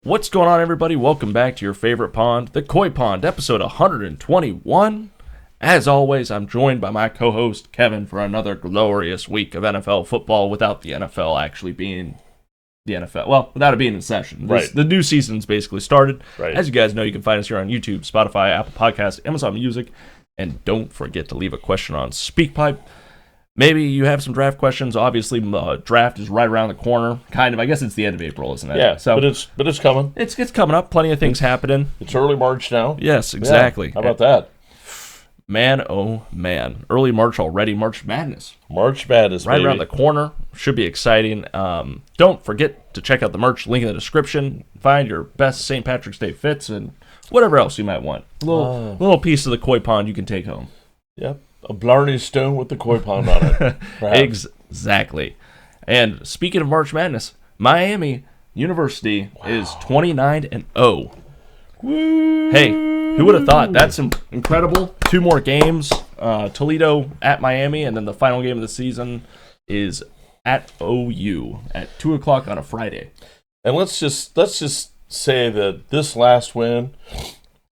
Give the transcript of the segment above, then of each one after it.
What's going on, everybody? Welcome back to your favorite pond, the Coy Pond, episode 121. As always, I'm joined by my co-host, Kevin, for another glorious week of NFL football without the NFL actually being the NFL. Well, without it being in session. Right. The new season's basically started. Right. As you guys know, you can find us here on YouTube, Spotify, Apple Podcasts, Amazon Music, and don't forget to leave a question on SpeakPipe. Maybe you have some draft questions. Obviously, draft is right around the corner. Kind of. I guess it's the end of April, isn't it? Yeah, So but it's coming. it's coming up. Plenty of things happening. It's early March now. Yes, exactly. Yeah, how about that? Man, oh man. Early March already. March Madness. March Madness, Right baby. around the corner. Should be exciting. Don't forget to check out the merch. Link in the description. Find your best St. Patrick's Day fits and whatever else you might want. A little piece of the Coy Pond you can take home. Yep. A Blarney Stone with the Coy Pond on it. Perhaps. Exactly. And speaking of March Madness, Miami University is 29-0. Woo! Hey, who would have thought? That's incredible. 2 more games. Toledo at Miami, and then the final game of the season is at OU at 2 o'clock on a Friday. And let's just say that this last win,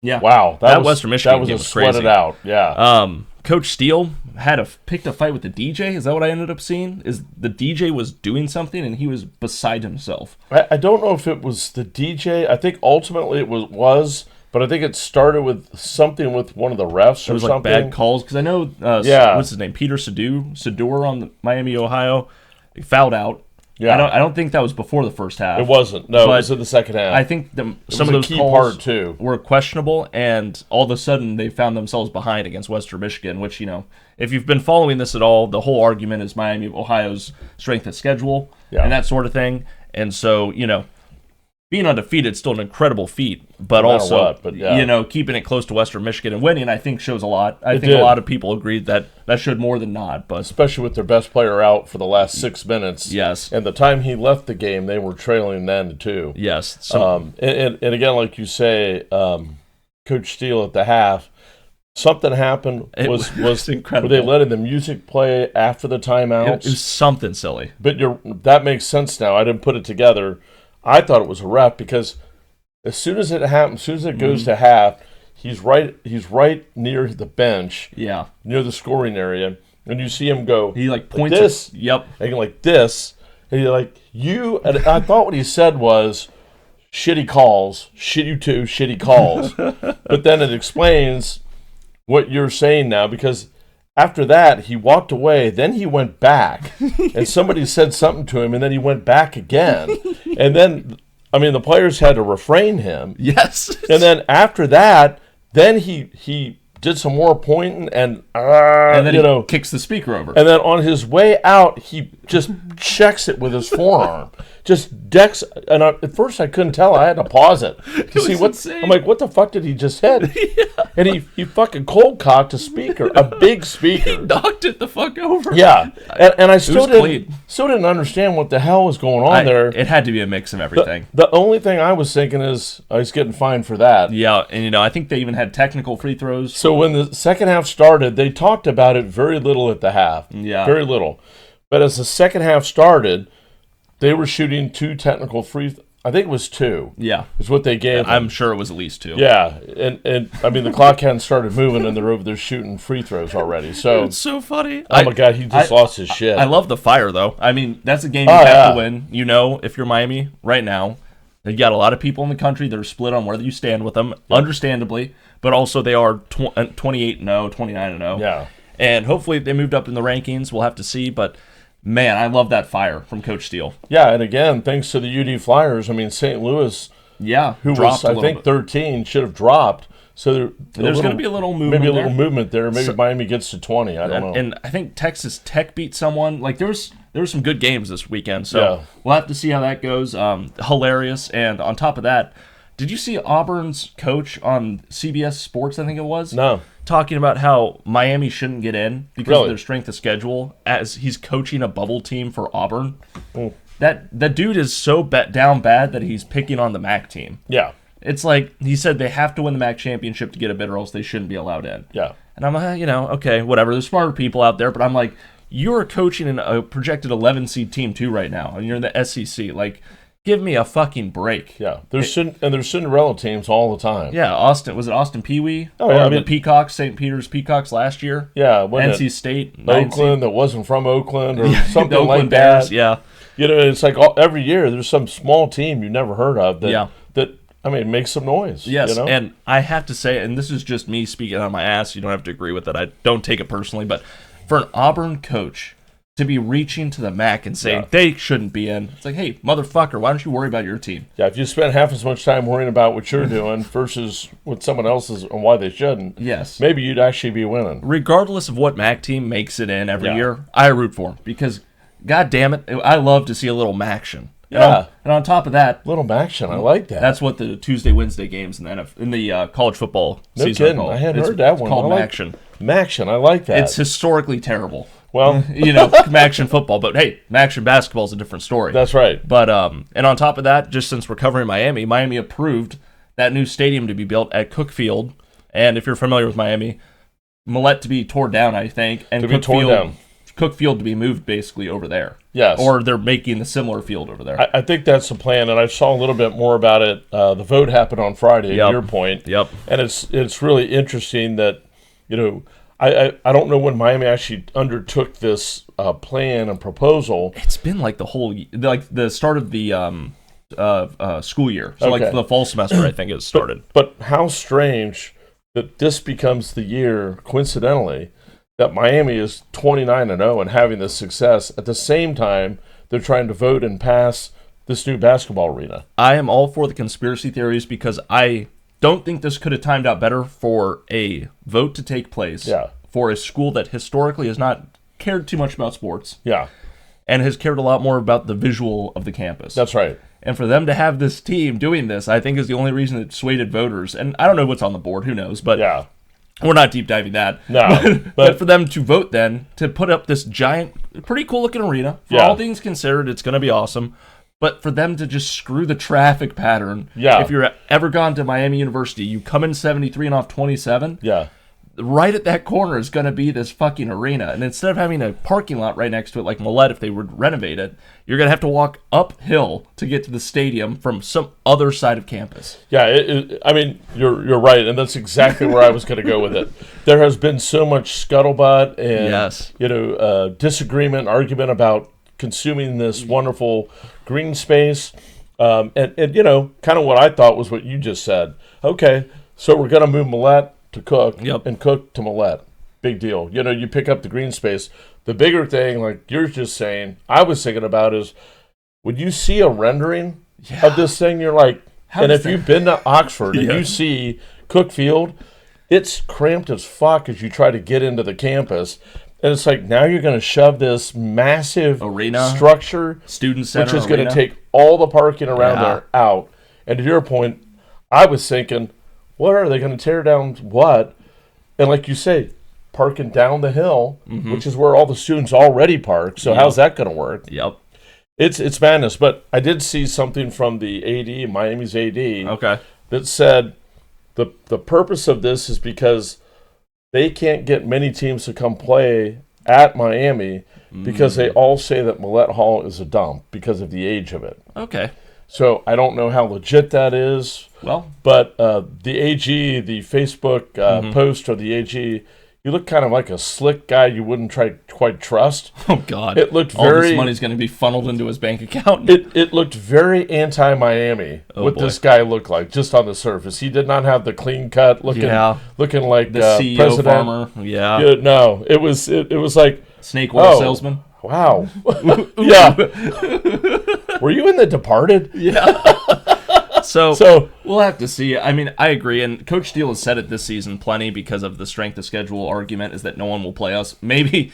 Yeah. wow, That was Western Michigan that was game a was sweat crazy. it out. Yeah. Coach Steele picked a fight with the DJ. Is that what I ended up seeing? Is the DJ was doing something and he was beside himself? I don't know if it was the DJ. I think ultimately it was, but I think it started with something with one of the refs It or was like something. bad calls because I know. Yeah. What's his name? Peter Sador on the Miami, Ohio. He fouled out. Yeah. I don't think that was before the first half. It wasn't. No, But it was in the second half. I think some of was a those key calls part, too. were questionable, and all of a sudden they found themselves behind against Western Michigan, which, if you've been following this at all, the whole argument is Miami of Ohio's strength of schedule and that sort of thing. And so, being undefeated is still an incredible feat, but No matter also, what, but yeah. keeping it close to Western Michigan and winning, I think shows a lot. I think did. a lot of people agreed that showed more than not, but especially with their best player out for the last 6 minutes. yes. And the time he left the game, they were trailing then to 2. Yes. So, And again, like you say, Coach Steele at the half, something happened. It Was was incredible. Were they letting the music play after the timeouts? it was something silly. But that makes sense now. I didn't put it together. I thought it was a ref because as soon as it happens, as soon as it goes to half, he's right near the bench, Yeah. near the scoring area, and you see him go. He points this. Yep. And like this, and you're like, and I thought what he said was, shitty calls, shit you too, shitty calls. But then it explains what you're saying now, because after that, he walked away, then he went back, and somebody said something to him, and then he went back again. And then, the players had to refrain him. Yes. And then after that, then he did some more pointing, and then he kicks the speaker over. and then on his way out, he just checks it with his forearm. Just decks. And at first, I couldn't tell. I had to pause it to see what. insane. I'm like, what the fuck did he just hit? And he fucking cold cocked a speaker, a big speaker. Knocked it the fuck over. Yeah, and I still was clean. didn't understand what the hell was going on there. It had to be a mix of everything. The only thing I was thinking is I was getting fined for that. Yeah, and I think they even had technical free throws. So when the second half started, they talked about it very little at the half. Yeah. Very little. But as the second half started, they were shooting 2 technical I think it was 2. Yeah. Is what they gave them. I'm sure it was at least 2. Yeah. And the clock hadn't started moving, and they're over there shooting free throws already. So, It's so funny. oh my God, he just lost his shit. I love the fire, though. That's a game you have to win. If you're Miami right now, you got a lot of people in the country that are split on where you stand with them, understandably, but also they are 28-0, 29-0. Yeah. And hopefully they moved up in the rankings. We'll have to see, but man, I love that fire from Coach Steele. Yeah, and again, thanks to the UD Flyers, St. Louis, Yeah, who dropped was, a I little think, bit. 13, should have dropped. So There's going to be a little movement Maybe a there. little movement there. Maybe Miami gets to 20. I don't know. And I think Texas Tech beat someone. There were some good games this weekend, so Yeah. we'll have to see how that goes. Hilarious. And on top of that, did you see Auburn's coach on CBS Sports, I think it was? No. Talking about how Miami shouldn't get in because Really? of their strength of schedule as he's coaching a bubble team for Auburn. Mm. That dude is so down bad that he's picking on the MAC team. Yeah. It's like he said they have to win the MAC championship to get a bid or else they shouldn't be allowed in. Yeah. And I'm like, okay, whatever. There's smarter people out there, but I'm like, you're coaching in a projected 11 seed team too right now, and you're in the SEC. Like, Give me a fucking break. Yeah, there's Cinderella teams all the time. Yeah, Austin was it Austin Peewee? Oh yeah, the Peacocks, St. Peter's Peacocks last year. Yeah, NC State, Oakland that wasn't from Oakland or something Oakland like Bears, that. Yeah, it's like every year there's some small team you never heard of that makes some noise. Yes, and I have to say, and this is just me speaking on my ass. You don't have to agree with it. I don't take it personally, but for an Auburn coach to be reaching to the MAC and saying they shouldn't be in. It's like, hey, motherfucker, why don't you worry about your team? Yeah, if you spend half as much time worrying about what you're doing versus what someone else is and why they shouldn't, maybe you'd actually be winning. Regardless of what MAC team makes it in every year, I root for them because, god damn it, I love to see a little MACtion. Yeah. And on top of that, little MACtion, I like that. That's what the Tuesday, Wednesday games in the college football season kidding. are called. I hadn't heard that one. It's called MACtion. MACtion, I like that. It's historically terrible. Well, MACtion football, but hey, MACtion basketball is a different story. That's right. But and on top of that, just since we're covering Miami approved that new stadium to be built at Cook Field, and if you're familiar with Miami, Millette to be torn down, I think, and Cook Field to be moved basically over there. Yes. Or they're making a similar field over there. I think that's the plan, and I saw a little bit more about it. The vote happened on Friday, at your point. Yep. And it's really interesting that, I don't know when Miami actually undertook this plan and proposal. It's been like the start of the school year. So like the fall semester, I think it started. But how strange that this becomes the year, coincidentally, that Miami is 29-0 and having this success. At the same time, they're trying to vote and pass this new basketball arena. I am all for the conspiracy theories because I don't think this could have timed out better for a vote to take place for a school that historically has not cared too much about sports. Yeah. And has cared a lot more about the visual of the campus. That's right. And for them to have this team doing this, I think is the only reason it swayed voters. And I don't know what's on the board, who knows, but we're not deep diving that. No. But for them to vote then, to put up this giant, pretty cool looking arena, for all things considered, it's going to be awesome. But for them to just screw the traffic pattern, if you're ever gone to Miami University, you come in 73 and off 27, right at that corner is going to be this fucking arena. And instead of having a parking lot right next to it like Millette, if they would renovate it, you're going to have to walk uphill to get to the stadium from some other side of campus. Yeah, you're right, and that's exactly where I was going to go with it. There has been so much scuttlebutt and disagreement, argument about consuming this wonderful green space, and kind of what I thought was what you just said. Okay, so we're going to move Millette to Cook and Cook to Millette. Big deal. You pick up the green space. The bigger thing, like you're just saying, I was thinking about is, would you see a rendering of this thing? You're like, you've been to Oxford and you see Cook Field, it's cramped as fuck as you try to get into the campus. And it's like, now you're going to shove this massive arena structure, student center, which is going to take all the parking around there out. And to your point, I was thinking, what are they going to tear down? What? And like you say, parking down the hill, which is where all the students already park. So how's that going to work? Yep. It's madness. But I did see something from the AD, Miami's AD, that said the purpose of this is because they can't get many teams to come play at Miami because they all say that Millette Hall is a dump because of the age of it. Okay. So I don't know how legit that is. Well, but the AG, the Facebook post of the AG, you look kind of like a slick guy you wouldn't quite trust. Oh God! It looked all this money's going to be funneled into his bank account. It looked very anti-Miami. This guy looked like just on the surface. He did not have the clean cut looking like the CEO president. farmer. No, it was like snake oil salesman. Wow. Yeah. Were you in The Departed? Yeah. So we'll have to see. I mean, I agree, and Coach Steele has said it this season plenty because of the strength of schedule argument is that no one will play us. Maybe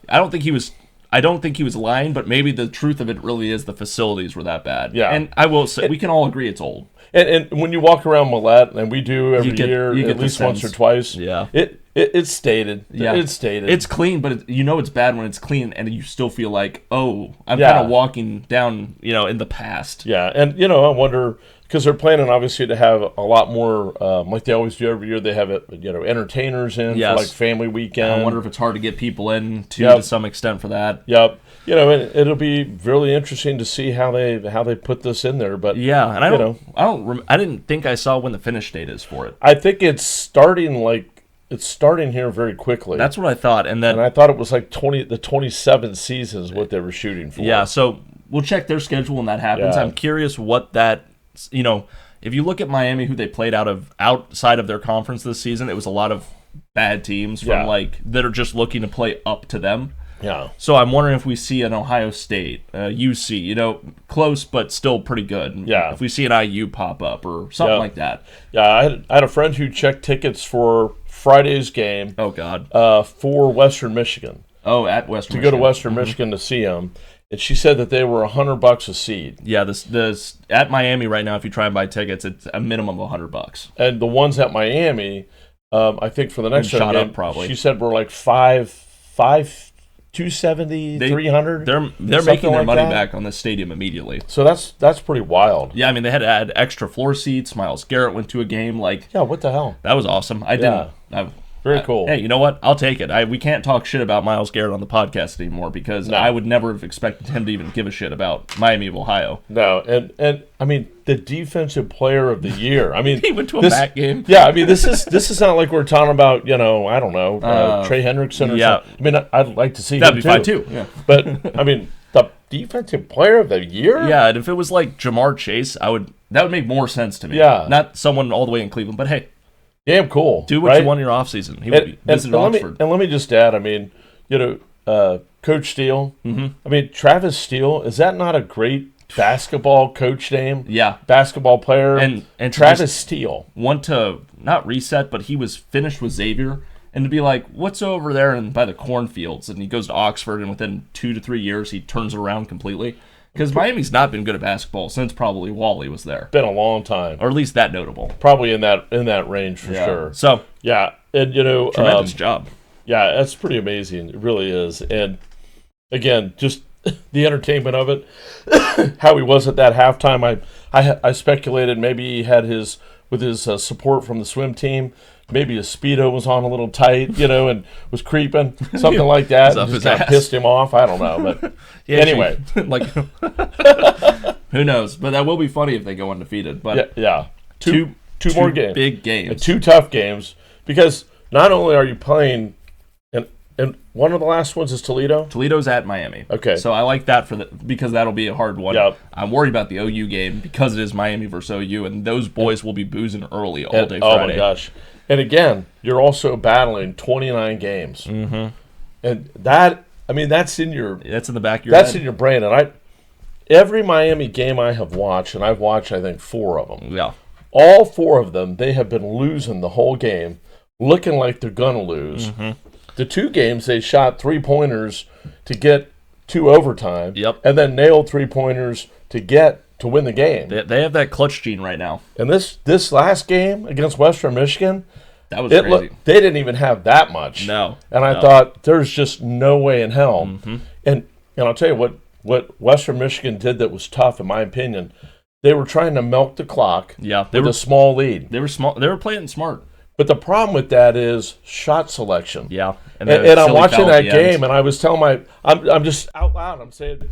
I don't think he was lying, but maybe the truth of it really is the facilities were that bad. Yeah. And I will say we can all agree it's old. And when you walk around Millette, and we do every year, at least once or twice, it's stated. Yeah. It's stated. It's clean, but it's bad when it's clean, and you still feel like, oh, I'm kind of walking down, in the past. Yeah, and I wonder, because they're planning obviously to have a lot more, like they always do every year. They have entertainers in for like family weekend. I wonder if it's hard to get people in to some extent for that. Yep. It'll be really interesting to see how they put this in there. But yeah, and I didn't think I saw when the finish date is for it. I think it's starting here very quickly. That's what I thought, and I thought it was like the 27th season is what they were shooting for. Yeah, so we'll check their schedule when that happens. Yeah. I'm curious what that, if you look at Miami, who they played outside of their conference this season, it was a lot of bad teams from that are just looking to play up to them. Yeah. So I'm wondering if we see an Ohio State, UC, close but still pretty good. Yeah. If we see an IU pop up or something like that. Yeah, I had a friend who checked tickets for Friday's game. Oh God. For Western Michigan. Oh, at Western to Michigan. go to Western Michigan to see them. And she said that they were $100 a seat. Yeah, this at Miami right now, if you try and buy tickets, it's a minimum of $100. And the ones at Miami, I think for the next shot game, up probably. She said were like 270, 300. They're making their money back on the stadium immediately. So that's pretty wild. Yeah, I mean they had to add extra floor seats. Miles Garrett went to a game. Yeah, what the hell? That was awesome. Very cool. Hey, you know what? I'll take it. We can't talk shit about Miles Garrett on the podcast anymore because I would never have expected him to even give a shit about Miami of Ohio. No, and I mean the defensive player of the year. I mean he went to a back game. Yeah, I mean this is not like we're talking about I don't know Trey Hendrickson or something. I mean I'd like to see that'd him be fine too. Yeah, but I mean the defensive player of the year. Yeah, and if it was like Jamar Chase, that would make more sense to me. Yeah, not someone all the way in Cleveland, but hey. Damn cool. Do what you want in your offseason. He would be visiting Oxford. Let me just add, I mean, Coach Steele. Mm-hmm. I mean, Travis Steele, is that not a great basketball coach name? Yeah. Basketball player. And Travis Steele. Want to not reset, but he was finished with Xavier. And to be like, what's over there by the cornfields? And he goes to Oxford, and within 2 to 3 years, he turns it around completely. Because Miami's not been good at basketball since probably Wally was there. Been a long time. Or at least that notable. Probably in that range for sure. So, yeah, and tremendous job. Yeah, that's pretty amazing. It really is. And again, just the entertainment of it, how he was at that halftime. I speculated maybe he had his support from the swim team. Maybe his Speedo was on a little tight, and was creeping, something like that. And just kind of pissed him off. I don't know, but anyway, who knows? But that will be funny if they go undefeated. But two more games, big games, and 2 tough games, because not only are you playing, and one of the last ones is Toledo. Toledo's at Miami. Okay, so I like that because that'll be a hard one. Yep. I'm worried about the OU game because it is Miami versus OU, and those boys will be boozing early all day Friday. Oh my gosh. And again, you're also battling 29 games. Mm-hmm. And that's in the back of your head. That's in your brain. And every Miami game I have watched, and I've watched, I think, 4 of them. Yeah. All 4 of them, they have been losing the whole game, looking like they're going to lose. Mm-hmm. The 2 games, they shot 3-pointers to get to overtime. Yep. And then nailed 3-pointers to win the game. They have that clutch gene right now. And this last game against Western Michigan, that was crazy. They didn't even have that much. No. And I thought, there's just no way in hell. Mm-hmm. And I'll tell you what Western Michigan did that was tough, in my opinion. They were trying to milk the clock with a small lead. They were small. They were playing smart. But the problem with that is shot selection. Yeah. And I'm watching that game, and I was telling I'm just out loud, I'm saying,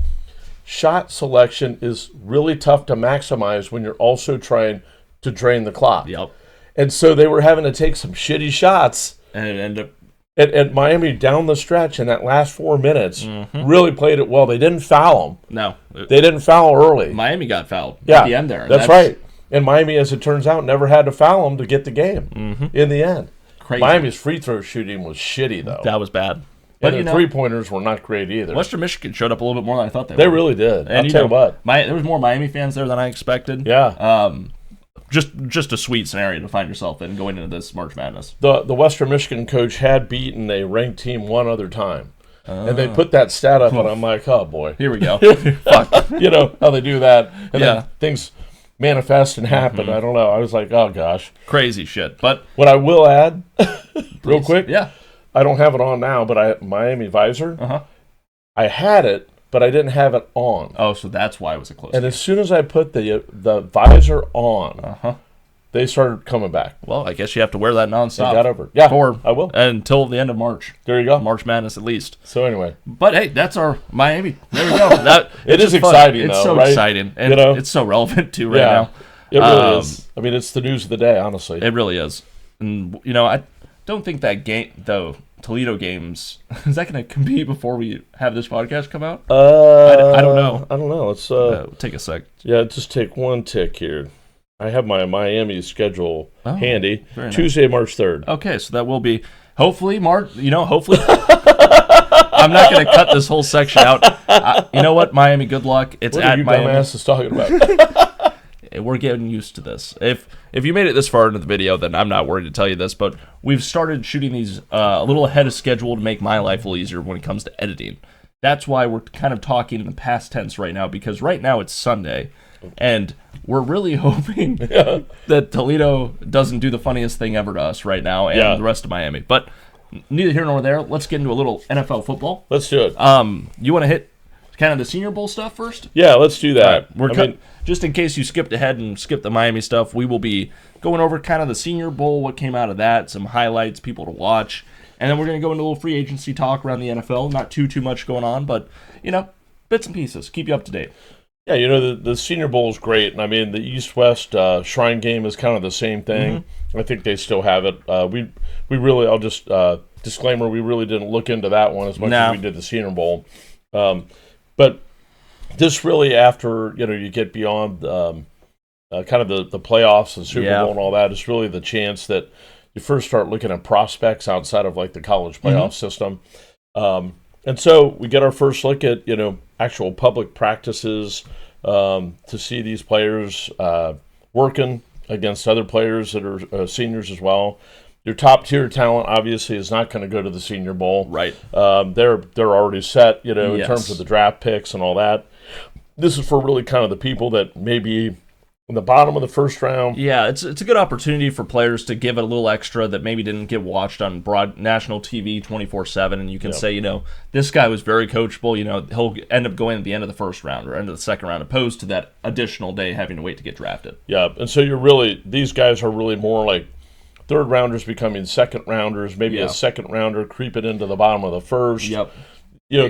shot selection is really tough to maximize when you're also trying to drain the clock. Yep. And so they were having to take some shitty shots. And it ended up... And Miami, down the stretch in that last 4 minutes, really played it well. They didn't foul them. No. They didn't foul early. Miami got fouled at the end there. That's right. And Miami, as it turns out, never had to foul them to get the game in the end. Crazy. Miami's free throw shooting was shitty, though. That was bad. But the 3-pointers were not great either. Western Michigan showed up a little bit more than I thought they would. They really did. And I'll tell you what. There was more Miami fans there than I expected. Yeah. Just a sweet scenario to find yourself in going into this March Madness. The Western Michigan coach had beaten a ranked team one other time. And they put that stat up, and I'm like, oh, boy. Here we go. Fuck. You know how they do that. And then things manifest and happen. I don't know. I was like, oh, gosh. Crazy shit. But what I will add, real quick. Yeah. I don't have it on now, but Miami Visor. I had it, but I didn't have it on. Oh, so that's why it was a close And game. as soon as I put the visor on, they started coming back. Well, I guess you have to wear that nonstop. I got over it. Yeah, for, I will. Until the end of March. There you go. March Madness at least. So anyway. But hey, that's our Miami. There we go. It is exciting, It's though, so right? exciting. And it's so relevant, too, right now. It really is. I mean, it's the news of the day, honestly. It really is. And, I don't think that game, though, Toledo games, is that going to compete before we have this podcast come out? I don't know. I don't know. Let's take a sec. Yeah, just take one tick here. I have my Miami schedule handy. Nice. Tuesday, March 3rd. Okay, so that will be hopefully hopefully. I'm not going to cut this whole section out. You know what, Miami? Good luck. It's what at are you Miami. Dumbasses talking about? We're getting used to this. If you made it this far into the video, then I'm not worried to tell you this, but we've started shooting these a little ahead of schedule to make my life a little easier when it comes to editing. That's why we're kind of talking in the past tense right now, because right now it's Sunday, and we're really hoping that Toledo doesn't do the funniest thing ever to us right now and the rest of Miami. But neither here nor there. Let's get into a little NFL football. Let's do it. You want to hit kind of the Senior Bowl stuff first? Yeah, let's do that. Just in case you skipped ahead and skipped the Miami stuff, we will be going over kind of the Senior Bowl, what came out of that, some highlights, people to watch, and then we're going to go into a little free agency talk around the NFL. Not too much going on, but, bits and pieces. Keep you up to date. Yeah, the Senior Bowl is great. And I mean, the East-West Shrine Game is kind of the same thing. I think they still have it. We really, I'll just, disclaimer, we really didn't look into that one as much as we did the Senior Bowl. But this really, after, you get beyond kind of the playoffs and Super Bowl and all that, it's really the chance that you first start looking at prospects outside of like the college playoff system. And so we get our first look at, actual public practices to see these players working against other players that are seniors as well. Your top tier talent obviously is not going to go to the Senior Bowl. Right. They're already set, in terms of the draft picks and all that. This is for really kind of the people that maybe in the bottom of the first round. Yeah, it's a good opportunity for players to give it a little extra that maybe didn't get watched on broad national TV 24/7, and you can say, this guy was very coachable. He'll end up going at the end of the first round or end of the second round, opposed to that additional day having to wait to get drafted. Yeah, and so these guys are really more like third rounders becoming second rounders, maybe a second rounder creeping into the bottom of the first. Yep.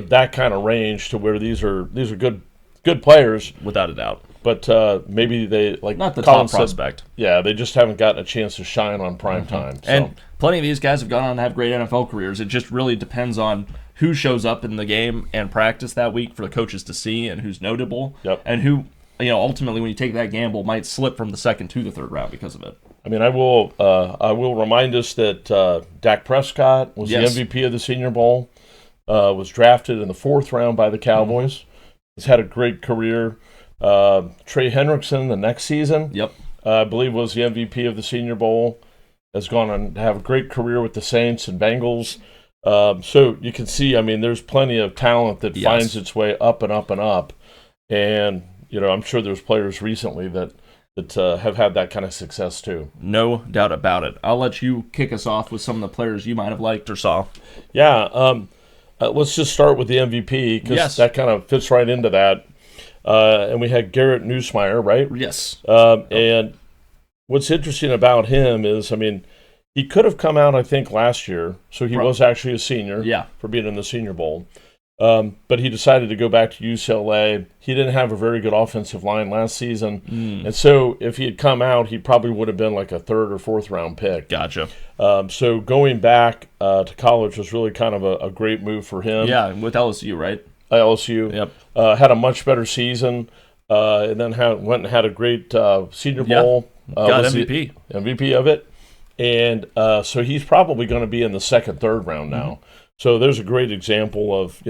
That kind of range to where these are good players without a doubt. But maybe they not the top prospect. They just haven't gotten a chance to shine on prime time. So. And plenty of these guys have gone on to have great NFL careers. It just really depends on who shows up in the game and practice that week for the coaches to see, and who's notable, and who ultimately when you take that gamble might slip from the second to the third round because of it. I mean, I will remind us that Dak Prescott was the MVP of the Senior Bowl, was drafted in the fourth round by the Cowboys. He's had a great career. Trey Hendrickson the next season, I believe was the MVP of the Senior Bowl, has gone on to have a great career with the Saints and Bengals. So you can see, I mean, there's plenty of talent that finds its way up and up and up. And, I'm sure there's players recently that have had that kind of success too. No doubt about it. I'll let you kick us off with some of the players you might have liked or saw. Yeah, let's just start with the MVP because that kind of fits right into that. And we had Garrett Nussmeier, right? Yes. And what's interesting about him is, I mean, he could have come out, I think, last year. So he was actually a senior for being in the Senior Bowl. But he decided to go back to UCLA. He didn't have a very good offensive line last season. And so if he had come out, he probably would have been like a third or fourth round pick. Gotcha. So going back to college was really kind of a great move for him. Yeah, with LSU, right? LSU. Yep. Had a much better season, and then went and had a great Senior Bowl. Got MVP. MVP of it. And so he's probably going to be in the second, third round now. So there's a great example of,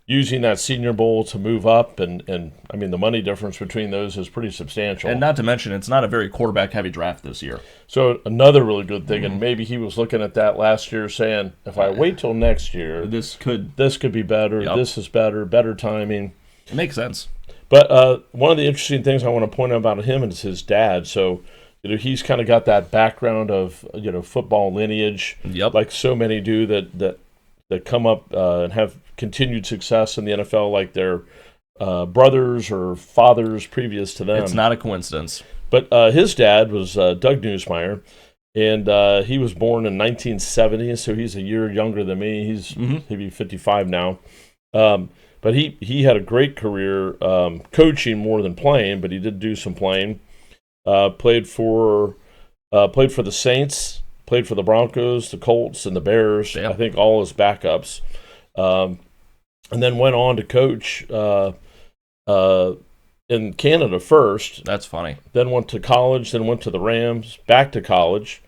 using that Senior Bowl to move up. And I mean, the money difference between those is pretty substantial. And not to mention, it's not a very quarterback-heavy draft this year. So another really good thing, and maybe he was looking at that last year saying, if I wait till next year, this could be better, this is better timing. It makes sense. But one of the interesting things I want to point out about him is his dad. So, he's kind of got that background of, football lineage, like so many do that that come up and have continued success in the NFL, like their brothers or fathers previous to them. It's not a coincidence. But his dad was Doug Neusmeyer, and he was born in 1970, so he's a year younger than me. He'd be 55 now. But he had a great career coaching more than playing, but he did do some playing. Played for the Saints, played for the Broncos, the Colts, and the Bears. Yeah. I think all his backups. And then went on to coach in Canada first. That's funny. Then went to college, then went to the Rams, back to college,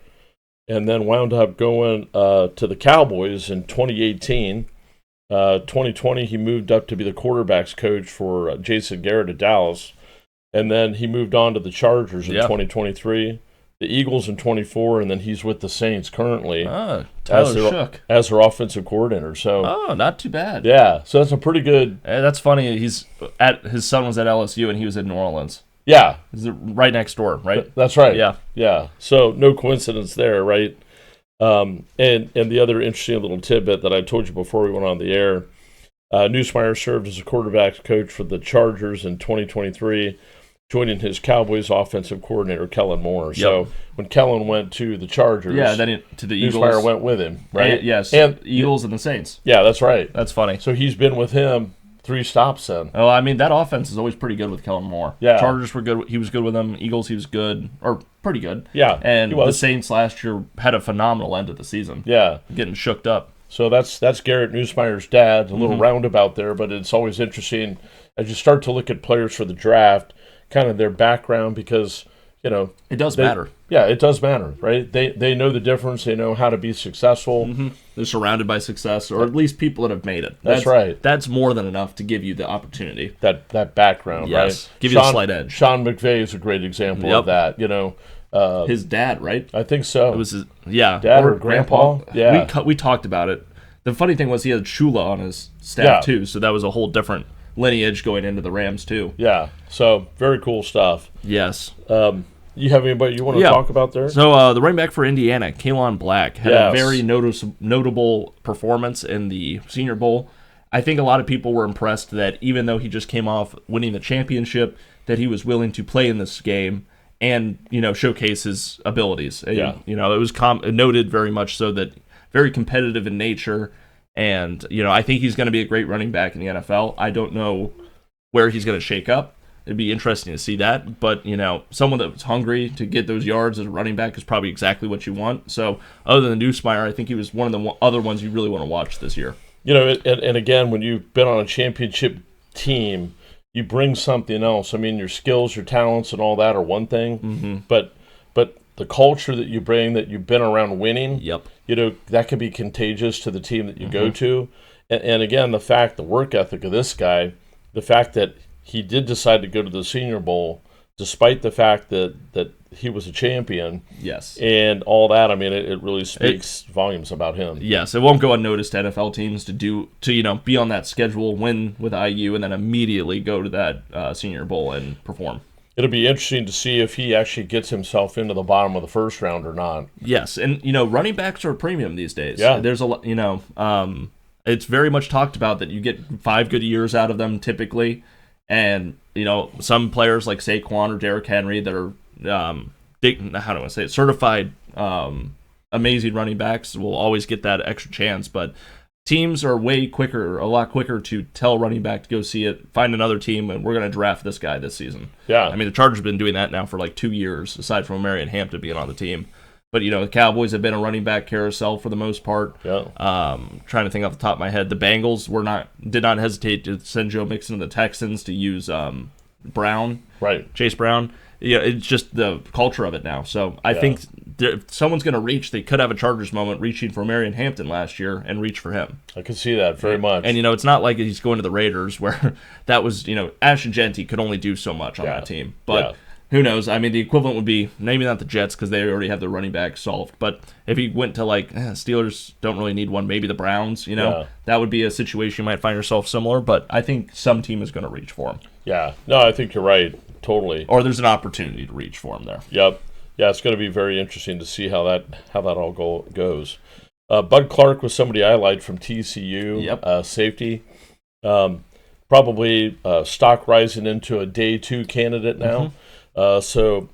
and then wound up going to the Cowboys in 2018. 2020, he moved up to be the quarterbacks coach for Jason Garrett at Dallas. And then he moved on to the Chargers in 2023, the Eagles in 24, and then he's with the Saints currently Tyler Shook as their offensive coordinator. So not too bad. Yeah, so that's a pretty good. That's funny. His son was at LSU and he was in New Orleans. Yeah, he's right next door, right? That's right. Yeah. So no coincidence there, right? And the other interesting little tidbit that I told you before we went on the air, Neusmeyer served as a quarterback coach for the Chargers in 2023. Joining his Cowboys offensive coordinator, Kellen Moore. Yep. So when Kellen went to the Chargers, then to the Eagles, Neusmeyer went with him, right? And Eagles and the Saints. Yeah, that's right. That's funny. So he's been with him 3 stops then. Oh, I mean, that offense is always pretty good with Kellen Moore. Yeah. Chargers were good. He was good with them. Eagles, he was good, or pretty good. Yeah, and the Saints last year had a phenomenal end of the season. Yeah. Getting shooked up. So that's Garrett Neusmeyer's dad. A little roundabout there, but it's always interesting as you start to look at players for the draft, kind of their background, because it does matter. Yeah, it does matter, right? They know the difference. They know how to be successful. They're surrounded by success, or at least people that have made it. That's right. That's more than enough to give you the opportunity. That background, yes. Right? Give you a slight edge. Sean McVay is a great example of that. His dad, right? I think so. It was his dad or grandpa. Yeah, we talked about it. The funny thing was he had Shula on his staff too, so that was a whole different lineage going into the Rams too. Yeah, so very cool stuff. Yes. You have anybody you want to talk about there? So the running back for Indiana, Kalon Black, had a very notable performance in the Senior Bowl. I think a lot of people were impressed that even though he just came off winning the championship, that he was willing to play in this game and showcase his abilities. Yeah. It was noted very much so that very competitive in nature. And, I think he's going to be a great running back in the NFL. I don't know where he's going to shake up. It'd be interesting to see that. But, someone that's hungry to get those yards as a running back is probably exactly what you want. So, other than Neusmeyer, I think he was one of the other ones you really want to watch this year. And again, when you've been on a championship team, you bring something else. I mean, your skills, your talents, and all that are one thing. But the culture that you bring, that you've been around winning, that can be contagious to the team that you go to. And again, the work ethic of this guy, the fact that he did decide to go to the Senior Bowl, despite the fact that he was a champion. Yes. And all that, I mean, it really speaks volumes about him. Yes, it won't go unnoticed to NFL teams to be on that schedule, win with IU, and then immediately go to that Senior Bowl and perform. It'll be interesting to see if he actually gets himself into the bottom of the first round or not. Yes, and running backs are a premium these days. Yeah. There's a lot, it's very much talked about that you get 5 good years out of them typically, and some players like Saquon or Derrick Henry that are how do I say it, certified amazing running backs will always get that extra chance, but teams are a lot quicker to tell running back to go see it, find another team, and we're going to draft this guy this season. Yeah. I mean, the Chargers have been doing that now for like 2 years, aside from Marion Hampton being on the team. But, the Cowboys have been a running back carousel for the most part. Yeah. Trying to think off the top of my head. The Bengals did not hesitate to send Joe Mixon to the Texans to use Brown. Right. Chase Brown. It's just the culture of it now. So I think if someone's going to reach, they could have a Chargers moment reaching for Marion Hampton last year and reach for him. I can see that very much. And, it's not like he's going to the Raiders where that was, Ashton Genty could only do so much on that team. But who knows? I mean, the equivalent would be, maybe not the Jets because they already have their running back solved. But if he went to Steelers don't really need one, maybe the Browns, that would be a situation you might find yourself similar. But I think some team is going to reach for him. Yeah. No, I think you're right. Totally. Or there's an opportunity to reach for him there. Yep. Yeah, it's going to be very interesting to see how that all goes. Bud Clark was somebody I liked from TCU. Yep. Safety. Probably stock rising into a day 2 candidate now. So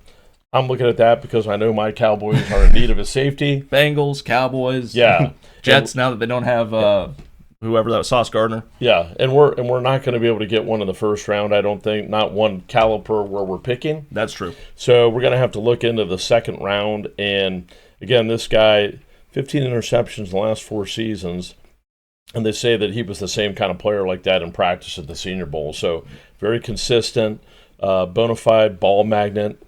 I'm looking at that because I know my Cowboys are in need of a safety. Bengals, Cowboys, Jets. Now that they don't have whoever that was, Sauce Gardner. Yeah, and we're not going to be able to get one in the first round. I don't think, not one caliber where we're picking. That's true. So we're going to have to look into the second round. And again, this guy, 15 interceptions in the last 4 seasons. And they say that he was the same kind of player like that in practice at the Senior Bowl. So very consistent, bona fide ball magnet,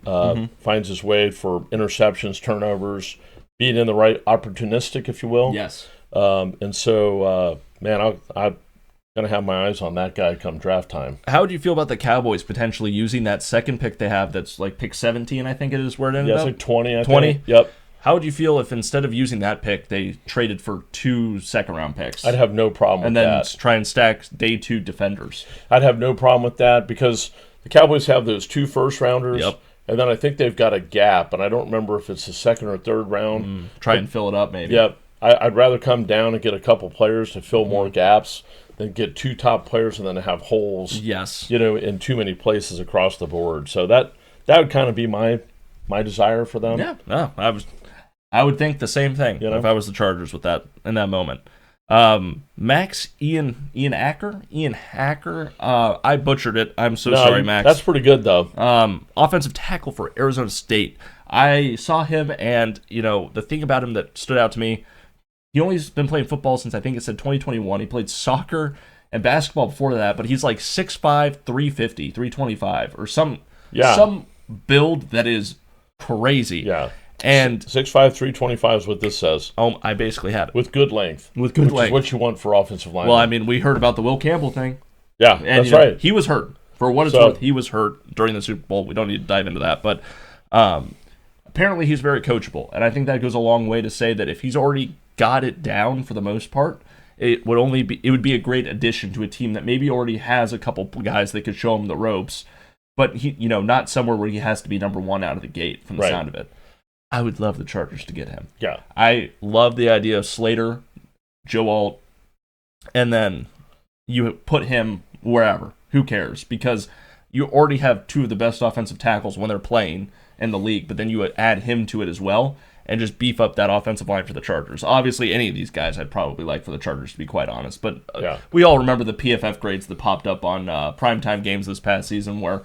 finds his way for interceptions, turnovers, being in the right opportunistic, if you will. Yes. And so, man, I'm going to have my eyes on that guy come draft time. How do you feel about the Cowboys potentially using that second pick they have that's like pick 17, I think it is where it ended up? Yeah, it's like 20, I 20? think. Yep. How would you feel if instead of using that pick, they traded for 2 second-round picks? I'd have no problem with that. And then try and stack day 2 defenders. I'd have no problem with that because the Cowboys have those 2 first-rounders. Yep. And then I think they've got a gap, and I don't remember if it's the second or third round. Try and fill it up, maybe. Yep. I'd rather come down and get a couple players to fill more gaps than get 2 top players and then have holes. Yes. In too many places across the board. So that would kind of be my desire for them. Yeah. No, I would think the same thing if I was the Chargers with that in that moment. Max Ian Hacker. I butchered it. I'm so sorry, Max. That's pretty good though. Offensive tackle for Arizona State. I saw him, and the thing about him that stood out to me, he only has been playing football since I think it said 2021. He played soccer and basketball before that, but he's like 6'5", 350, 325, or some build that is crazy. Yeah. And 6'5", 325 is what this says. Oh, I basically had it. With good length. Which is what you want for offensive line. Well, I mean, we heard about the Will Campbell thing. Yeah, and, that's right. He was hurt. For what it's worth, he was hurt during the Super Bowl. We don't need to dive into that. But apparently he's very coachable. And I think that goes a long way to say that if he's already got it down for the most part, it would be a great addition to a team that maybe already has a couple guys that could show him the ropes. But he, not somewhere where he has to be number 1 out of the gate from the sound of it. I would love the Chargers to get him. Yeah. I love the idea of Slater, Joe Alt, and then you put him wherever. Who cares? Because you already have 2 of the best offensive tackles when they're playing in the league, but then you would add him to it as well and just beef up that offensive line for the Chargers. Obviously, any of these guys I'd probably like for the Chargers, to be quite honest. But we all remember the PFF grades that popped up on primetime games this past season where,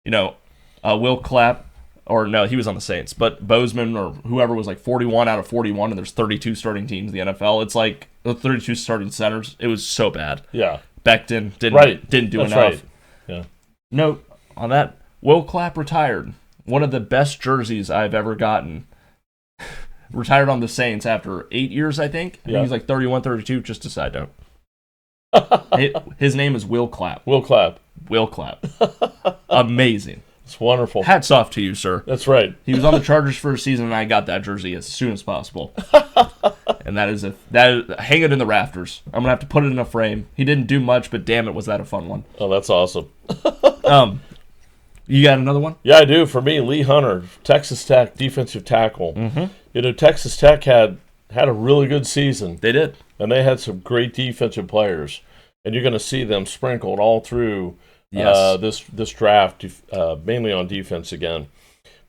Will Clapp, or no, he was on the Saints, but Bozeman or whoever was like 41 out of 41, and there's 32 starting teams in the NFL. It's like 32 starting centers. It was so bad. Yeah. Becton didn't do That's enough. Right. Yeah. Note on that, Will Clapp retired. One of the best jerseys I've ever gotten. Retired on the Saints after 8 years, I think. I think he's like 31, 32, just a side note. His name is Will Clapp. Will Clapp. Will Clapp. Amazing. It's wonderful. Hats off to you, sir. That's right. He was on the Chargers for a season, and I got that jersey as soon as possible. And hang it in the rafters. I'm gonna have to put it in a frame. He didn't do much, but damn it, was that a fun one. Oh, that's awesome. You got another one? Yeah, I do. For me, Lee Hunter, Texas Tech defensive tackle. Mm-hmm. Texas Tech had a really good season. They did, and they had some great defensive players, and you're going to see them sprinkled all through. This draft, mainly on defense again.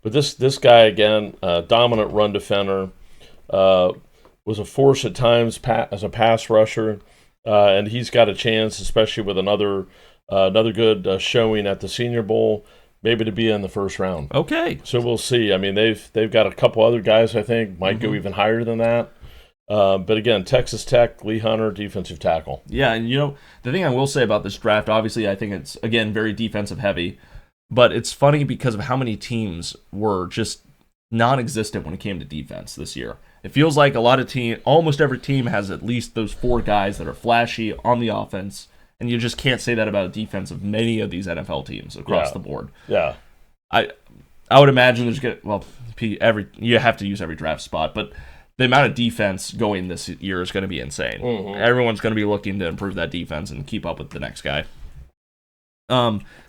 But this guy, again, dominant run defender, was a force at times as a pass rusher, and he's got a chance, especially with another good showing at the Senior Bowl, maybe to be in the first round. Okay. So we'll see. I mean, they've got a couple other guys, I think, might go even higher than that. But again, Texas Tech, Lee Hunter, defensive tackle. Yeah, and the thing I will say about this draft, obviously I think it's, again, very defensive heavy, but it's funny because of how many teams were just non-existent when it came to defense this year. It feels like almost every team has at least those 4 guys that are flashy on the offense, and you just can't say that about a defense of many of these NFL teams across the board. Yeah. I would imagine you have to use every draft spot, but the amount of defense going this year is going to be insane. Mm-hmm. Everyone's going to be looking to improve that defense and keep up with the next guy.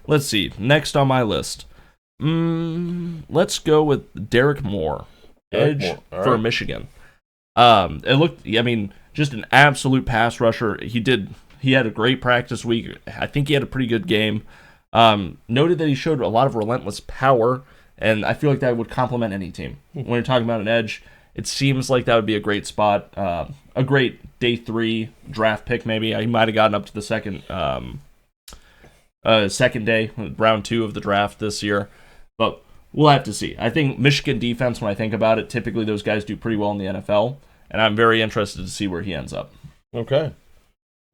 Let's see. Next on my list. Let's go with Derek Moore, edge for Michigan. It looked, I mean, just an absolute pass rusher. He had a great practice week. I think he had a pretty good game. Noted that he showed a lot of relentless power, and I feel like that would complement any team. When you're talking about an edge, it seems like that would be a great spot, a great day 3 draft pick maybe. He might have gotten up to the second day, round 2 of the draft this year, but we'll have to see. I think Michigan defense, when I think about it, typically those guys do pretty well in the NFL, and I'm very interested to see where he ends up. Okay.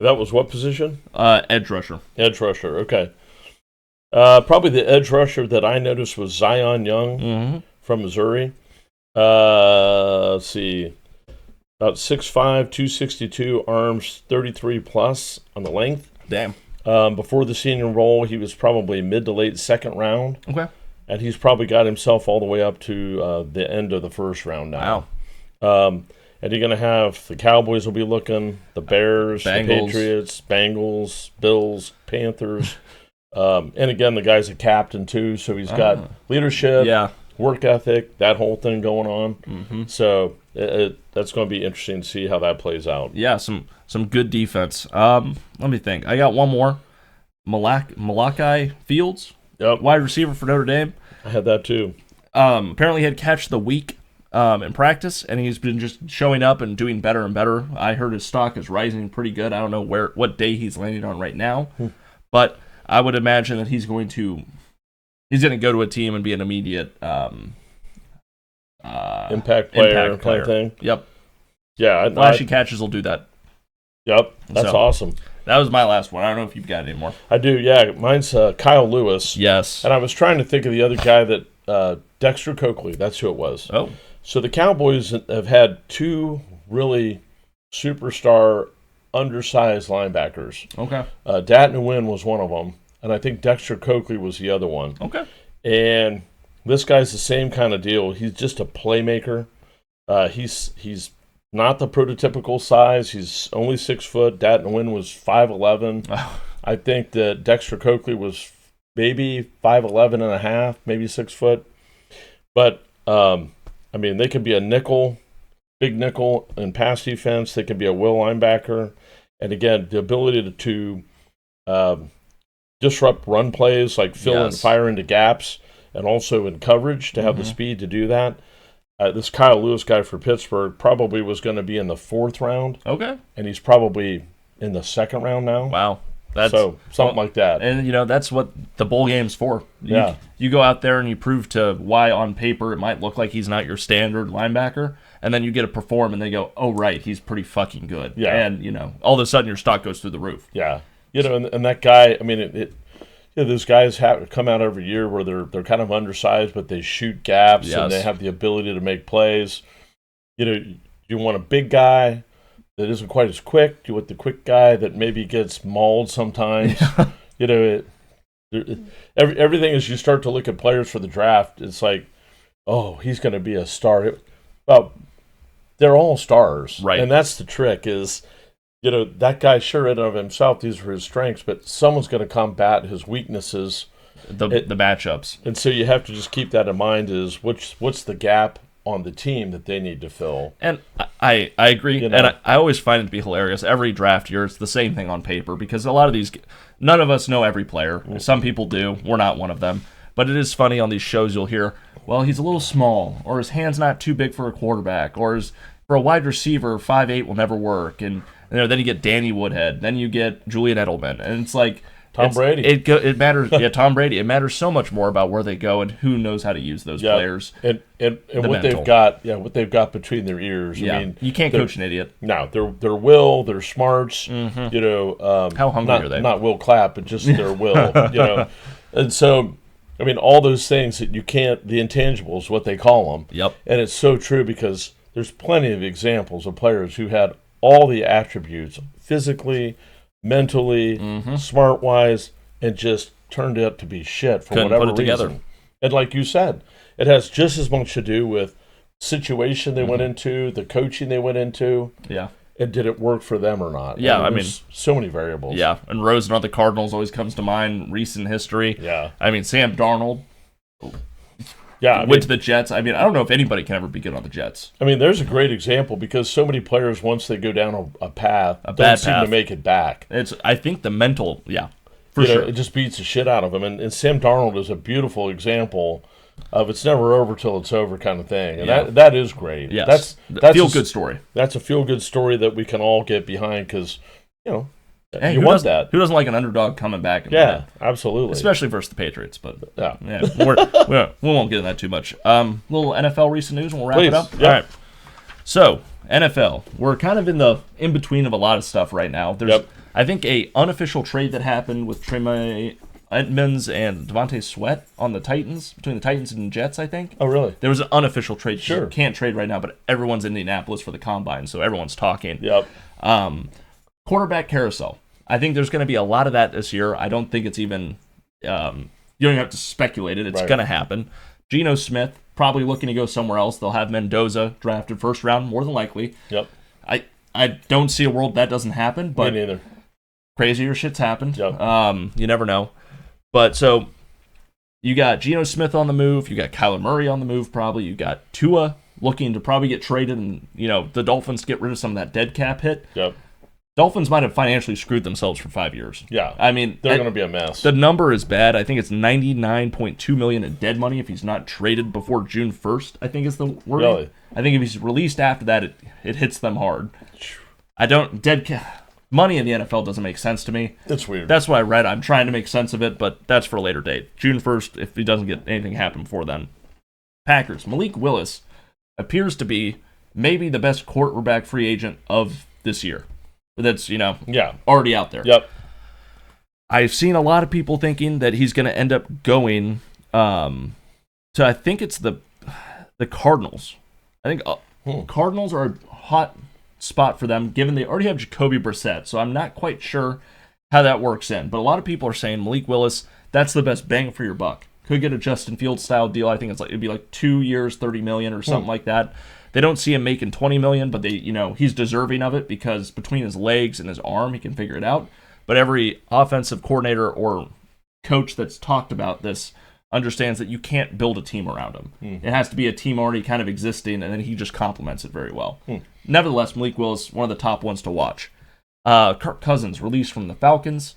That was what position? Edge rusher. Edge rusher, okay. Probably the edge rusher that I noticed was Zion Young from Missouri. Let's see. About 6'5", 262, arms 33 plus on the length. Damn. Before the senior roll, he was probably mid to late second round. Okay. And he's probably got himself all the way up to the end of the first round now. Wow. And you're going to have the Cowboys will be looking, the Bears, Bengals. the Patriots, Bengals, Bills, Panthers. And again, the guy's a captain too, so he's got leadership, work ethic, that whole thing going on. So that's going to be interesting to see how that plays out. Yeah, some good defense. Let me think. I got one more. Malachi Fields, wide receiver for Notre Dame. I had that too. Apparently he had catch of the week in practice, and he's been just showing up and doing better and better. I heard his stock is rising pretty good. I don't know what day he's landing on right now, but I would imagine that he's going to go to a team and be an immediate impact player kind of thing. Yep. Yeah. Flashy catches will do that. Yep. That's awesome. That was my last one. I don't know if you've got any more. I do, yeah. Mine's Kyle Lewis. Yes. And I was trying to think of the other guy that Dexter Coakley, that's who it was. Oh. So the Cowboys have had 2 really superstar undersized linebackers. Okay. Dat Nguyen was one of them, and I think Dexter Coakley was the other one. Okay. And this guy's the same kind of deal. He's just a playmaker. He's not the prototypical size. He's only 6 foot. Dat Nguyen was 5'11". Oh. I think that Dexter Coakley was maybe 5'11 and a half, maybe 6 foot. But I mean, they could be a nickel, big nickel in pass defense. They could be a will linebacker. And again, the ability to disrupt run plays, like fill and fire into gaps, and also in coverage to have the speed to do that. This Kyle Lewis guy for Pittsburgh probably was going to be in the 4th round. Okay. And he's probably in the 2nd round now. Wow. Something like that. And, that's what the bowl game's for. You go out there and you prove to why on paper it might look like he's not your standard linebacker, and then you get to perform and they go, oh, right, he's pretty fucking good. Yeah. And, all of a sudden your stock goes through the roof. Yeah. And that guy, I mean, those guys come out every year where they're kind of undersized, but they shoot gaps and they have the ability to make plays. You want a big guy that isn't quite as quick. You want the quick guy that maybe gets mauled sometimes. Everything as you start to look at players for the draft, it's like, oh, he's going to be a star. Well, they're all stars, right? And that's the trick is, that guy sure in and of himself, these are his strengths, but someone's going to combat his weaknesses, the matchups, and so you have to just keep that in mind. Is what's the gap on the team that they need to fill? And I agree, and I always find it to be hilarious. Every draft year, it's the same thing on paper because a lot of these, none of us know every player. Some people do. We're not one of them. But it is funny on these shows you'll hear, well, he's a little small, or his hand's not too big for a quarterback, or for a wide receiver, 5'8" will never work, and then you get Danny Woodhead, then you get Julian Edelman, and it's like Tom Brady. It matters. Yeah, Tom Brady. It matters so much more about where they go and who knows how to use those players. And what they've got. Yeah, what they've got between their ears. Yeah, I mean, you can't coach an idiot. No, their will, their smarts. How hungry are they? Not Will Clapp, but just their will. And so, I mean, all those things that you can't. The intangibles, what they call them. Yep. And it's so true because there's plenty of examples of players who had all the attributes physically, mentally, smart-wise, and just turned out to be shit for whatever reason. Together. And like you said, it has just as much to do with situation they went into, the coaching they went into, and did it work for them or not? Yeah, I mean so many variables. Yeah, and Rosen on the Cardinals always comes to mind, recent history. Yeah. I mean, Sam Darnold, Yeah, went to the Jets. I mean, I don't know if anybody can ever be good on the Jets. I mean, there's a great example because so many players, once they go down a path, A don't bad seem path. to make it back. I think the mental, for sure. It just beats the shit out of them. And Sam Darnold is a beautiful example of it's never over till it's over kind of thing. And that is great. Yes. That's feel-good story. That's a feel-good story that we can all get behind because, Hey, you want that. Who doesn't like an underdog coming back? And Yeah, winning? absolutely. Especially versus the Patriots. But Yeah. we won't get into that too much. Little NFL recent news and we'll wrap it up. Yep. All right. So, NFL. We're kind of in the in-between of a lot of stuff right now. There's, I think, a unofficial trade that happened with Trey Edmonds and Devontae Sweat on the Titans, between the Titans and Jets, I think. Oh, really? There was an unofficial trade. Sure. You can't trade right now, but everyone's in Indianapolis for the Combine, so everyone's talking. Yep. Quarterback carousel. I think there's going to be a lot of that this year. I don't think it's even you don't even have to speculate it. It's going to happen. Geno Smith probably looking to go somewhere else. They'll have Mendoza drafted first round, more than likely. Yep. I don't see a world that doesn't happen, but Me neither. crazier shit's happened. Yep. You never know. But so you got Geno Smith on the move. You got Kyler Murray on the move probably. You got Tua looking to probably get traded and, the Dolphins get rid of some of that dead cap hit. Yep. Dolphins might have financially screwed themselves for 5 years. Yeah. I mean, they're going to be a mess. The number is bad. I think it's $99.2 million in dead money if he's not traded before June 1st, I think is the word. Really? I think if he's released after that, it hits them hard. Money in the NFL doesn't make sense to me. It's weird. That's what I read. I'm trying to make sense of it, but that's for a later date. June 1st, if he doesn't get anything happen before then. Packers. Malik Willis appears to be maybe the best quarterback free agent of this year. That's, already out there. Yep. I've seen a lot of people thinking that he's going to end up going to, I think it's the Cardinals. I think Cardinals are a hot spot for them, given they already have Jacoby Brissett. So I'm not quite sure how that works in. But a lot of people are saying Malik Willis, that's the best bang for your buck. Could get a Justin Fields style deal. I think it'd be like 2 years, $30 million or something like that. They don't see him making $20 million, but he's deserving of it because between his legs and his arm, he can figure it out. But every offensive coordinator or coach that's talked about this understands that you can't build a team around him. It has to be a team already kind of existing, and then he just complements it very well. Nevertheless, Malik Willis, one of the top ones to watch. Kirk Cousins, released from the Falcons.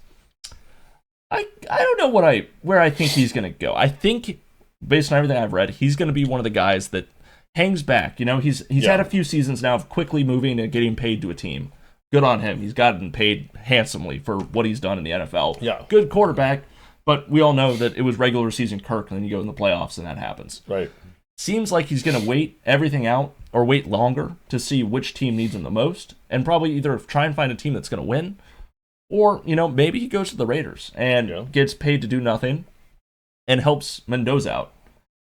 I don't know where I think he's going to go. I think, based on everything I've read, he's going to be one of the guys that hangs back. He's had a few seasons now of quickly moving and getting paid to a team. Good on him. He's gotten paid handsomely for what he's done in the NFL. Yeah. Good quarterback, but we all know that it was regular season Kirk, and then you go in the playoffs and that happens. Right. Seems like he's going to wait everything out or wait longer to see which team needs him the most and probably either try and find a team that's going to win or, maybe he goes to the Raiders and gets paid to do nothing and helps Mendoza out.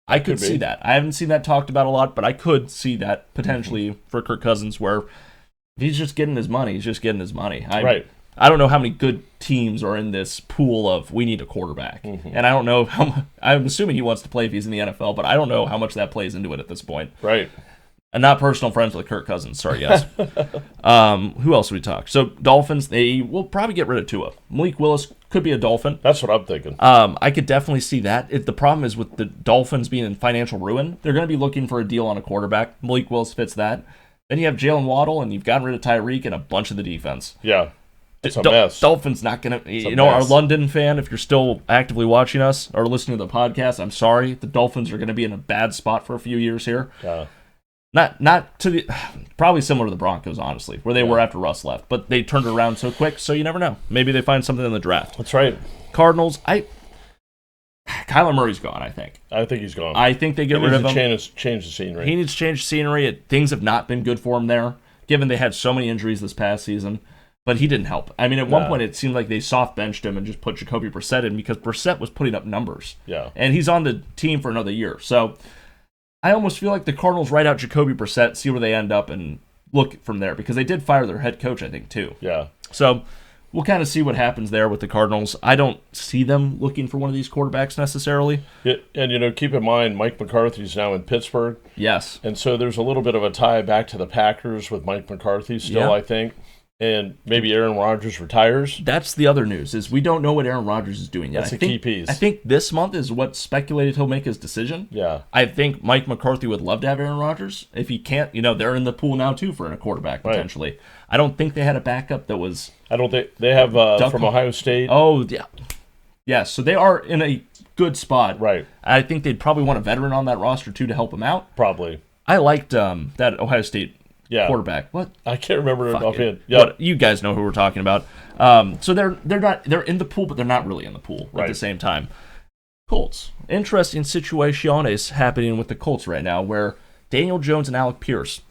I could see that. I haven't seen that talked about a lot, but I could see that potentially for Kirk Cousins where if he's just getting his money, he's just getting his money. Right. I don't know how many good teams are in this pool of we need a quarterback. And I don't know I'm assuming he wants to play if he's in the NFL, but I don't know how much that plays into it at this point. Right. And not personal friends with Kirk Cousins. Sorry, guys. Who else we talk? So Dolphins, they will probably get rid of Tua. Malik Willis could be a Dolphin. That's what I'm thinking. I could definitely see that. The problem is with the Dolphins being in financial ruin, they're going to be looking for a deal on a quarterback. Malik Willis fits that. Then you have Jalen Waddle, and you've gotten rid of Tyreek and a bunch of the defense. Yeah. It's a mess. Dolphins not going to... our London fan, if you're still actively watching us or listening to the podcast, I'm sorry. The Dolphins are going to be in a bad spot for a few years here. Yeah. Not to the... Probably similar to the Broncos, honestly, where they were after Russ left. But they turned it around so quick, so you never know. Maybe they find something in the draft. That's right. Cardinals, Kyler Murray's gone, I think. I think he's gone. I think they get rid of him. Change the scenery. He needs to change the scenery. Things have not been good for him there, given they had so many injuries this past season. But he didn't help. I mean, at one point it seemed like they soft-benched him and just put Jacoby Brissett in because Brissett was putting up numbers. Yeah. And he's on the team for another year. So I almost feel like the Cardinals write out Jacoby Brissett, see where they end up, and look from there. Because they did fire their head coach, I think, too. Yeah. So we'll kind of see what happens there with the Cardinals. I don't see them looking for one of these quarterbacks necessarily. Yeah, and, keep in mind, Mike McCarthy's now in Pittsburgh. Yes. And so there's a little bit of a tie back to the Packers with Mike McCarthy still, I think. and maybe Aaron Rodgers retires. That's the other news, is we don't know what Aaron Rodgers is doing yet. That's a key piece. I think this month is what speculated he'll make his decision. Yeah. I think Mike McCarthy would love to have Aaron Rodgers. If he can't, they're in the pool now, too, for a quarterback, potentially. Right. I don't think they had a backup that was... I don't think... They have from Ohio State. Oh, yeah. Yeah, so they are in a good spot. Right. I think they'd probably want a veteran on that roster, too, to help him out. Probably. I liked that Ohio State quarterback. What? I can't remember it offhand. Yep. You guys know who we're talking about. So they're in the pool, but they're not really in the pool at the same time. Colts. Interesting situation is happening with the Colts right now, where Daniel Jones and Alec Pierce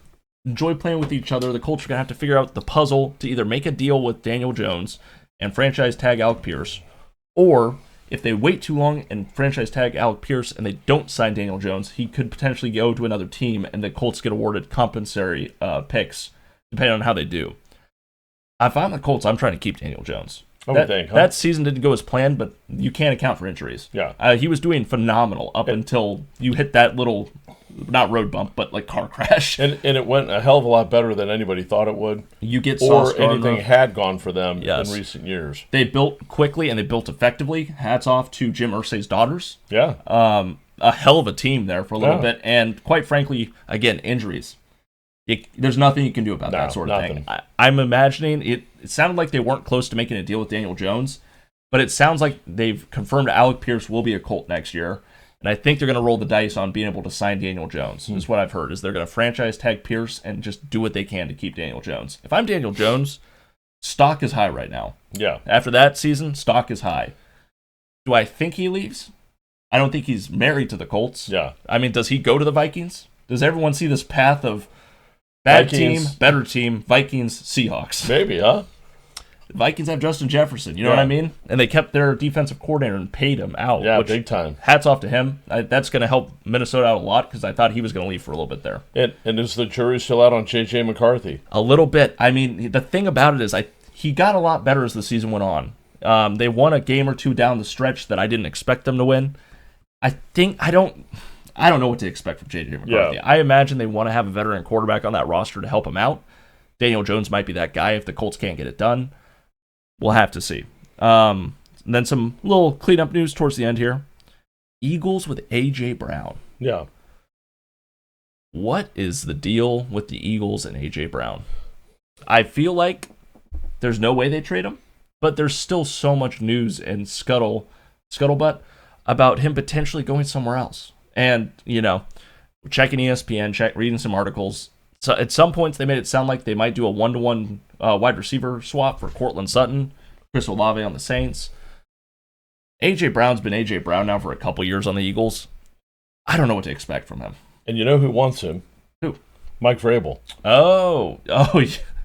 enjoy playing with each other. The Colts are going to have to figure out the puzzle to either make a deal with Daniel Jones and franchise tag Alec Pierce, or if they wait too long and franchise tag Alec Pierce and they don't sign Daniel Jones, he could potentially go to another team and the Colts get awarded compensatory picks, depending on how they do. If I'm the Colts, I'm trying to keep Daniel Jones. That season didn't go as planned, but you can't account for injuries. Yeah. He was doing phenomenal up until you hit that little, not road bump, but like car crash. And it went a hell of a lot better than anybody thought it would. You get or anything had gone for them in recent years. They built quickly and they built effectively. Hats off to Jim Irsay's daughters. Yeah. A hell of a team there for a little bit. And quite frankly, again, injuries. There's nothing you can do about that sort of thing. I'm imagining it sounded like they weren't close to making a deal with Daniel Jones, but it sounds like they've confirmed Alec Pierce will be a Colt next year. And I think they're going to roll the dice on being able to sign Daniel Jones, is what I've heard, is they're going to franchise tag Pierce and just do what they can to keep Daniel Jones. If I'm Daniel Jones, stock is high right now. Yeah. After that season, stock is high. Do I think he leaves? I don't think he's married to the Colts. Yeah. I mean, does he go to the Vikings? Does everyone see this path of bad Vikings. team, better team, Vikings, Seahawks? Maybe, huh? Vikings have Justin Jefferson, you know what I mean? And they kept their defensive coordinator and paid him out. Yeah, big time. Hats off to him. That's going to help Minnesota out a lot because I thought he was going to leave for a little bit there. And is the jury still out on J.J. McCarthy? A little bit. I mean, the thing about it is he got a lot better as the season went on. They won a game or two down the stretch that I didn't expect them to win. I don't know what to expect from J.J. McCarthy. Yeah. I imagine they want to have a veteran quarterback on that roster to help him out. Daniel Jones might be that guy if the Colts can't get it done. We'll have to see. And then some little cleanup news towards the end here. Eagles with A.J. Brown. Yeah. What is the deal with the Eagles and A.J. Brown? I feel like there's no way they trade him, but there's still so much news and scuttlebutt about him potentially going somewhere else. And, checking ESPN, reading some articles. So at some points, they made it sound like they might do a 1-to-1 wide receiver swap for Cortland Sutton, Chris Olave on the Saints. A.J. Brown's been A.J. Brown now for a couple years on the Eagles. I don't know what to expect from him. And you know who wants him? Who? Mike Vrabel. Oh,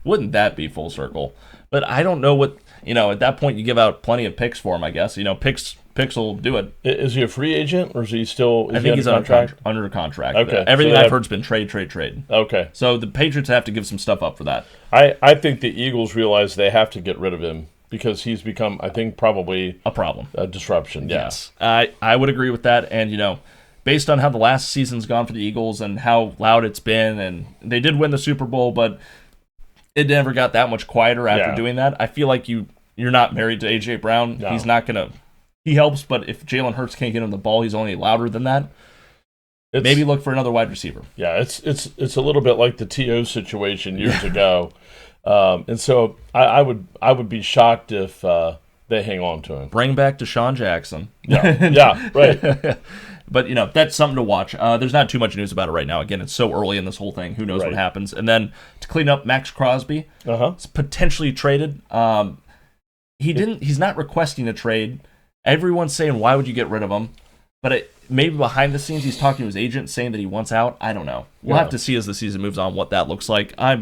wouldn't that be full circle? But I don't know what, at that point you give out plenty of picks for him, I guess. Picks will do it. Is he a free agent or is he still I think he's under contract. Okay. Everything I've heard's been trade. Okay. So the Patriots have to give some stuff up for that. I think the Eagles realize they have to get rid of him because he's become, I think, probably a problem. A disruption. Yeah. Yes. I would agree with that. And, based on how the last season's gone for the Eagles and how loud it's been, and they did win the Super Bowl, but it never got that much quieter after doing that. I feel like you're not married to A.J. Brown. No. He's not going to... He helps, but if Jalen Hurts can't get him the ball, he's only louder than that. Maybe look for another wide receiver. Yeah, it's a little bit like the T.O. situation years ago. And so I would be shocked if they hang on to him. Bring back Deshaun Jackson. Yeah, right. But, that's something to watch. There's not too much news about it right now. Again, it's so early in this whole thing. Who knows what happens? And then to clean up, Max Crosby is potentially traded. He's not requesting a trade. Everyone's saying, why would you get rid of him? But maybe behind the scenes, he's talking to his agent saying that he wants out. I don't know. We'll have to see as the season moves on what that looks like. I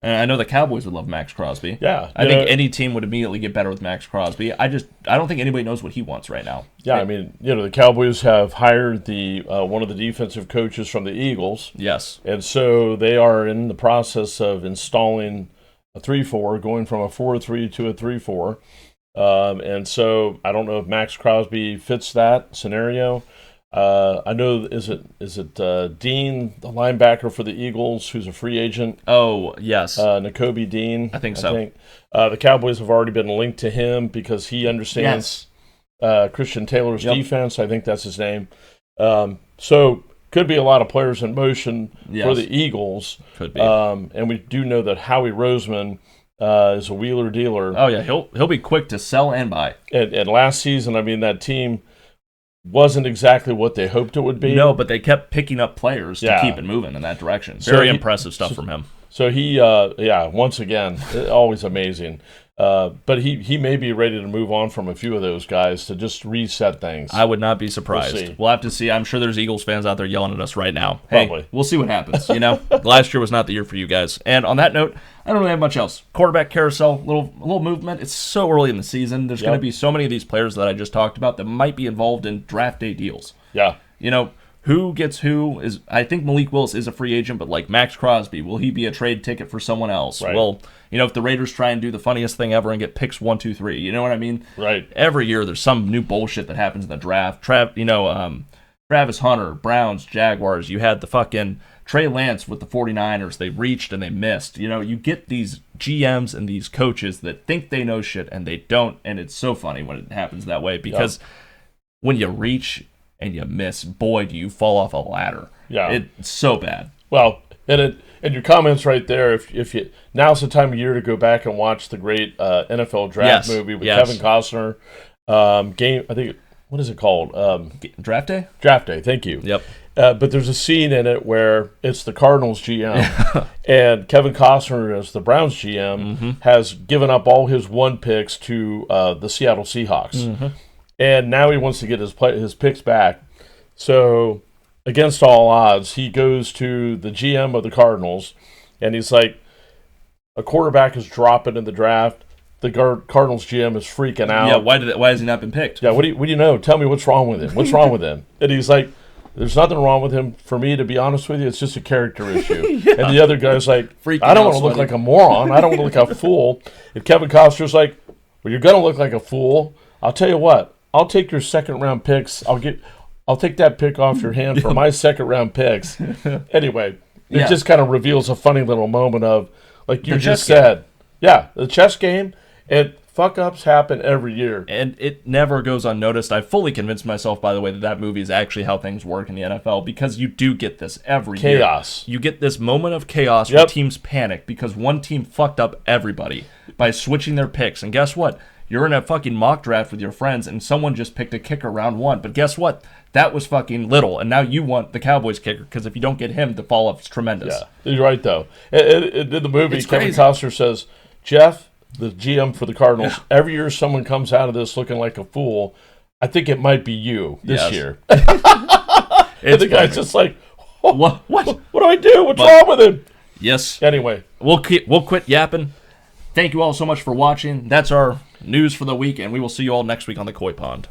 know the Cowboys would love Max Crosby. Yeah. I think any team would immediately get better with Max Crosby. I don't think anybody knows what he wants right now. Yeah, the Cowboys have hired the one of the defensive coaches from the Eagles. Yes. And so they are in the process of installing a 3-4, going from a 4-3 to a 3-4. And so I don't know if Max Crosby fits that scenario. I know, is it Dean, the linebacker for the Eagles, who's a free agent? Oh, yes. Nakobe Dean. I think so. The Cowboys have already been linked to him because he understands Christian Taylor's defense. I think that's his name. So could be a lot of players in motion for the Eagles. Could be. And we do know that Howie Roseman is a wheeler dealer. Oh, yeah. He'll be quick to sell and buy. And last season, I mean, that team wasn't exactly what they hoped it would be. No, but they kept picking up players to keep it moving in that direction. Very impressive stuff from him. So he, once again, always amazing. But he may be ready to move on from a few of those guys to just reset things. I would not be surprised. We'll have to see. I'm sure there's Eagles fans out there yelling at us right now. Hey, probably. We'll see what happens. Last year was not the year for you guys. And on that note, I don't really have much else. Quarterback carousel, little movement. It's so early in the season. There's going to be so many of these players that I just talked about that might be involved in draft day deals. Yeah. Who gets who is? I think Malik Willis is a free agent, but like Max Crosby, will he be a trade ticket for someone else? Right. Well, if the Raiders try and do the funniest thing ever and get picks 1, 2, 3, you know what I mean? Right. Every year there's some new bullshit that happens in the draft. Travis Hunter, Browns, Jaguars. You had the fucking Trey Lance with the 49ers. They reached and they missed. You get these GMs and these coaches that think they know shit and they don't, and it's so funny when it happens that way because when you reach and you miss, boy, do you fall off a ladder. Yeah. It's so bad. Well, and your comments right there, if you now's the time of year to go back and watch the great NFL draft movie with Kevin Costner. I think, what is it called? Draft Day? Draft Day, thank you. Yep. But there's a scene in it where it's the Cardinals GM, and Kevin Costner, as the Browns GM, has given up all his 1 picks to the Seattle Seahawks. And now he wants to get his picks back. So, against all odds, he goes to the GM of the Cardinals, and he's like, a quarterback is dropping in the draft. The Cardinals GM is freaking out. Yeah, why has he not been picked? Yeah, what do you know? Tell me what's wrong with him. What's wrong with him? And he's like, there's nothing wrong with him. For me, to be honest with you, it's just a character issue. And the other guy's like, I don't want to look like a moron. I don't want to look like a fool. And Kevin Costner's like, well, you're going to look like a fool. I'll tell you what. I'll take your second-round picks. I'll take that pick off your hand for my second-round picks. Anyway, it just kind of reveals a funny little moment of, like you just said, the chess game, and fuck-ups happen every year. And it never goes unnoticed. I've fully convinced myself, by the way, that movie is actually how things work in the NFL because you do get this every year. Chaos. You get this moment of chaos where teams panic because one team fucked up everybody by switching their picks. And guess what? You're in a fucking mock draft with your friends, and someone just picked a kicker round 1. But guess what? That was fucking little, and now you want the Cowboys kicker because if you don't get him, the fall-off's tremendous. Yeah, you're right, though. In the movie, Kevin Costner says, Jeff, the GM for the Cardinals, every year someone comes out of this looking like a fool, I think it might be you this year. And the guy's just like, what do I do? What's wrong with him? Yes. Anyway. We'll quit yapping. Thank you all so much for watching. That's our news for the week, and we will see you all next week on the Coy Pond.